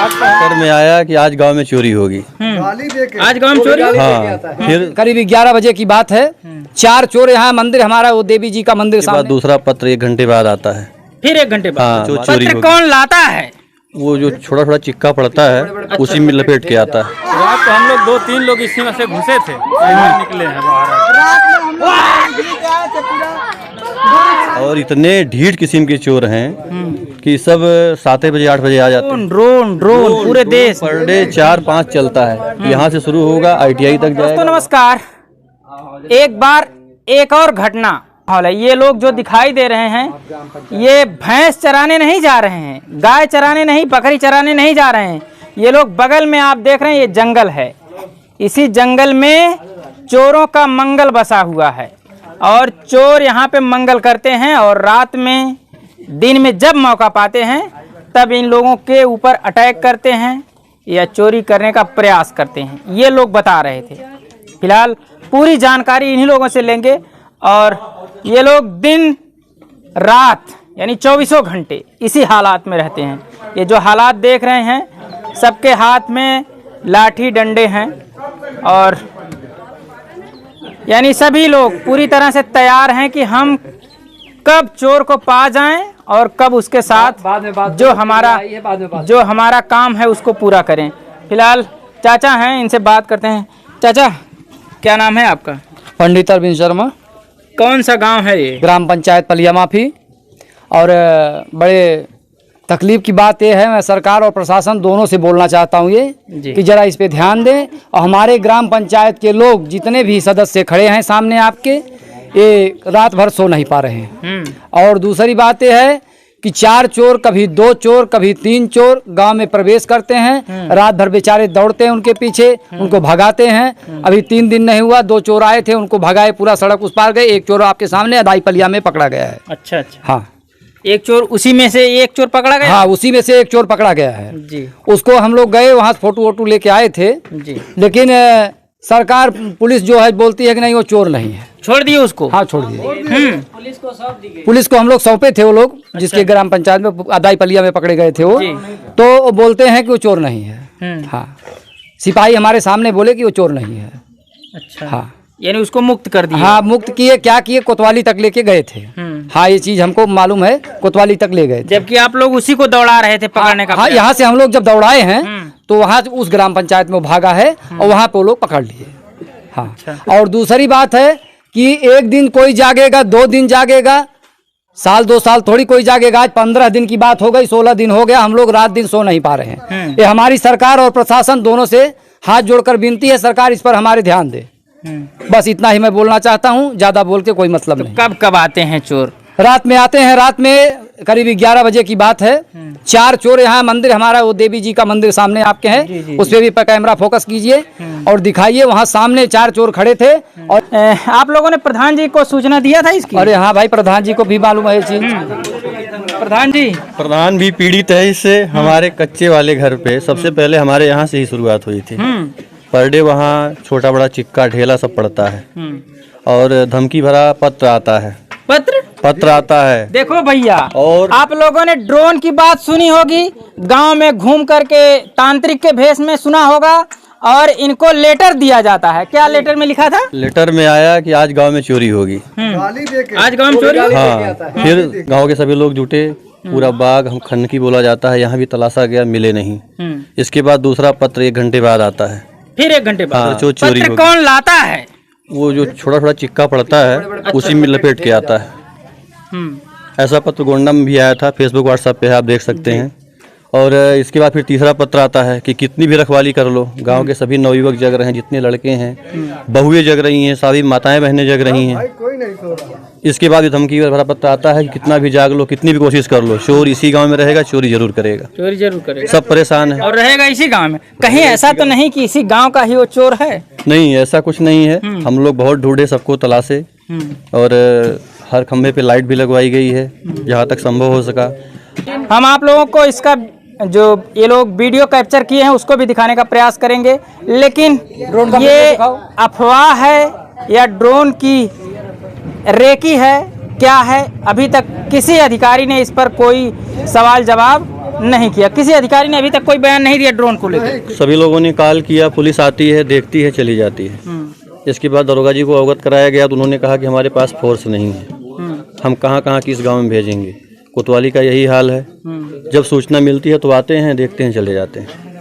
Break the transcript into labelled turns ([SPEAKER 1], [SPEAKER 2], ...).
[SPEAKER 1] कर में आया कि आज गांव में चोरी होगी।
[SPEAKER 2] आज गांव में चोरी होगी।
[SPEAKER 1] हाँ, फिर
[SPEAKER 3] करीब 11 बजे की बात है। 4 चोर यहाँ मंदिर हमारा वो देवी जी का मंदिर
[SPEAKER 1] के बाद
[SPEAKER 3] सामने।
[SPEAKER 1] दूसरा पत्र 1 घंटे बाद आता है।
[SPEAKER 2] फिर 1 घंटे बाद
[SPEAKER 1] हाँ, जो चोरी
[SPEAKER 2] पत्र
[SPEAKER 1] होगी।
[SPEAKER 2] कौन लाता है?
[SPEAKER 1] वो जो छोटा छोटा चिक्का पड़ता है उसी में लपेट के आता है।
[SPEAKER 4] रात को हम लोग 2-3 लोग इसी में से घुसे थे, निकले हैं बाहर।
[SPEAKER 1] और इतने ढीठ किस्म के चोर हैं कि सब 7 बजे 8 बजे आ जाते हैं।
[SPEAKER 2] ड्रोन पूरे देश
[SPEAKER 1] पर डे 4-5 चलता है। यहाँ से शुरू होगा ITI तक जाएगा।
[SPEAKER 2] दोस्तों नमस्कार, एक बार एक और घटना है। ये लोग जो दिखाई दे रहे हैं ये भैंस चराने नहीं जा रहे हैं, गाय चराने नहीं, बकरी चराने नहीं जा रहे हैं। ये लोग बगल में आप देख रहे हैं ये जंगल है। इसी जंगल में चोरों का मंगल बसा हुआ है और चोर यहाँ पे मंगल करते हैं और रात में दिन में जब मौका पाते हैं तब इन लोगों के ऊपर अटैक करते हैं या चोरी करने का प्रयास करते हैं। ये लोग बता रहे थे। फिलहाल पूरी जानकारी इन्हीं लोगों से लेंगे। और ये लोग दिन रात यानी 24 घंटे इसी हालात में रहते हैं। ये जो हालात देख रहे हैं सबके हाथ में लाठी डंडे हैं और यानी सभी लोग पूरी तरह से तैयार हैं कि हम कब चोर को पा जाएं और कब उसके साथ जो हमारा काम है उसको पूरा करें। फिलहाल चाचा हैं, इनसे बात करते हैं। चाचा क्या नाम है आपका?
[SPEAKER 3] पंडित अरविंद शर्मा।
[SPEAKER 2] कौन सा गांव है ये?
[SPEAKER 3] ग्राम पंचायत पलिया माफी। और बड़े तकलीफ की बात यह है, मैं सरकार और प्रशासन दोनों से बोलना चाहता हूँ ये कि जरा इस पे ध्यान दें। और हमारे ग्राम पंचायत के लोग जितने भी सदस्य खड़े हैं सामने आपके, ये रात भर सो नहीं पा रहे हैं। और दूसरी बात यह है कि 4 चोर, कभी 2 चोर, कभी 3 चोर गांव में प्रवेश करते हैं। रात भर बेचारे दौड़ते हैं उनके पीछे, उनको भगाते हैं। अभी 3 दिन नहीं हुआ 2 चोर आए थे, उनको भगाए, पूरा सड़क उस पार गए। 1 चोर आपके सामने अदाई पलिया में पकड़ा गया है।
[SPEAKER 2] अच्छा।
[SPEAKER 3] हाँ,
[SPEAKER 2] एक चोर, उसी में से एक चोर पकड़ा गया?
[SPEAKER 3] हाँ, उसी में से 1 चोर पकड़ा गया है
[SPEAKER 2] जी।
[SPEAKER 3] उसको हम लोग गए, वहाँ फोटो वोटो लेके आए थे
[SPEAKER 2] जी।
[SPEAKER 3] लेकिन सरकार पुलिस जो है बोलती है कि नहीं वो चोर नहीं है।
[SPEAKER 2] छोड़ दिए उसको?
[SPEAKER 3] हाँ, छोड़ दिए। पुलिस को हम लोग सौंपे थे। वो लोग जिसके ग्राम पंचायत में अदाई पलिया में पकड़े गए थे वो, तो वो बोलते हैं कि वो चोर नहीं है। हाँ, सिपाही हमारे सामने बोले कि वो चोर नहीं है।
[SPEAKER 2] अच्छा।
[SPEAKER 3] हाँ,
[SPEAKER 2] यानी उसको मुक्त कर दिया?
[SPEAKER 3] हाँ, मुक्त किए। क्या किए, कोतवाली तक लेके गए थे। हाँ, ये चीज हमको मालूम है, कोतवाली तक ले गए थे।
[SPEAKER 2] जबकि आप लोग उसी को दौड़ा रहे थे पकड़ने का?
[SPEAKER 3] हाँ, यहाँ से हम लोग जब दौड़ाए हैं तो वहाँ उस ग्राम पंचायत में भागा है और वहाँ पे वो लोग पकड़ लिए। हाँ। और दूसरी बात है कि 1 दिन कोई जागेगा, 2 दिन जागेगा, साल 2 साल थोड़ी कोई जागेगा। आज 15 दिन की बात हो गई, 16 दिन हो गया, हम लोग रात दिन सो नहीं पा रहे हैं। ये हमारी सरकार और प्रशासन दोनों से हाथ जोड़कर विनती है, सरकार इस पर हमारे ध्यान दे। बस इतना ही मैं बोलना चाहता हूँ, ज्यादा बोल के कोई मतलब नहीं।
[SPEAKER 2] कब कब आते हैं चोर?
[SPEAKER 3] रात में आते हैं। रात में करीब 11 बजे की बात है। 4 चोर यहाँ मंदिर हमारा वो देवी जी का मंदिर सामने आपके हैं, उस पे भी कैमरा फोकस कीजिए और दिखाइए। वहाँ सामने 4 चोर खड़े थे। और
[SPEAKER 2] आप लोगों ने प्रधान जी को सूचना दिया था इसकी?
[SPEAKER 3] अरे हाँ भाई, प्रधान जी को भी मालूम है ये चीज।
[SPEAKER 1] प्रधान भी पीड़ित है इससे। हमारे कच्चे वाले घर पे सबसे पहले हमारे यहाँ से ही शुरुआत हुई थी। पर डे वहाँ छोटा बड़ा चिक्का ढेला सब पड़ता है और धमकी भरा पत्र आता है। पत्र आता है।
[SPEAKER 2] देखो भैया,
[SPEAKER 1] और
[SPEAKER 2] आप लोगों ने ड्रोन की बात सुनी होगी, गांव में घूम करके तांत्रिक के भेष में सुना होगा और इनको लेटर दिया जाता है। क्या लेटर में लिखा था?
[SPEAKER 1] लेटर में आया कि आज गांव में चोरी होगी।
[SPEAKER 2] आज गांव में चोरी?
[SPEAKER 1] हाँ, फिर गांव के सभी लोग जुटे। पूरा बाग हम खनकी बोला जाता है, यहाँ भी तलाशा गया, मिले नहीं। इसके बाद दूसरा पत्र 1 घंटे बाद आता है।
[SPEAKER 2] फिर 1 घंटे बाद?
[SPEAKER 1] हाँ, चोरी
[SPEAKER 2] पत्र कौन लाता है?
[SPEAKER 1] वो जो छोटा छोटा चिक्का पड़ता है उसी में लपेट के आता है। ऐसा पत्र गोंडा में भी आया था, फेसबुक व्हाट्सएप पे है, आप देख सकते हैं। और इसके बाद फिर तीसरा पत्र आता है कि कितनी भी रखवाली कर लो, गांव के सभी नवयुवक जग रहे हैं, जितने लड़के हैं, बहुएं जग रही हैं, सभी माताएं बहनें जग रही हैं। इसके बाद धमकी भरा पत्र आता है कि कितना भी जाग लो, कितनी भी कोशिश कर लो, चोर इसी गांव में रहेगा, चोरी जरूर करेगा।
[SPEAKER 2] चोरी जरूर करेगा।
[SPEAKER 1] सब परेशान है।
[SPEAKER 2] और रहेगा इसी गांव में? कहीं ऐसा तो नहीं कि इसी गांव का ही वो चोर है?
[SPEAKER 1] नहीं, ऐसा कुछ नहीं है। हम लोग बहुत ढूंढे, सबको तलाशे और हर खंभे पे लाइट भी लगवाई गई है जहाँ तक संभव हो सका।
[SPEAKER 2] हम आप लोगों को इसका जो ये लोग वीडियो कैप्चर किए हैं उसको भी दिखाने का प्रयास करेंगे, लेकिन ये अफवाह है या ड्रोन की रेकी है, क्या है, अभी तक किसी अधिकारी ने इस पर कोई सवाल जवाब नहीं किया, किसी अधिकारी ने अभी तक कोई बयान नहीं दिया ड्रोन को लेकर।
[SPEAKER 1] सभी लोगों ने कॉल किया, पुलिस आती है, देखती है, चली जाती है। इसके बाद दरोगा जी को अवगत कराया गया तो उन्होंने कहा कि हमारे पास फोर्स नहीं है, हम कहाँ कहाँ किस गांव में भेजेंगे। कोतवाली का यही हाल है, जब सूचना मिलती है तो आते हैं, देखते हैं, चले जाते हैं।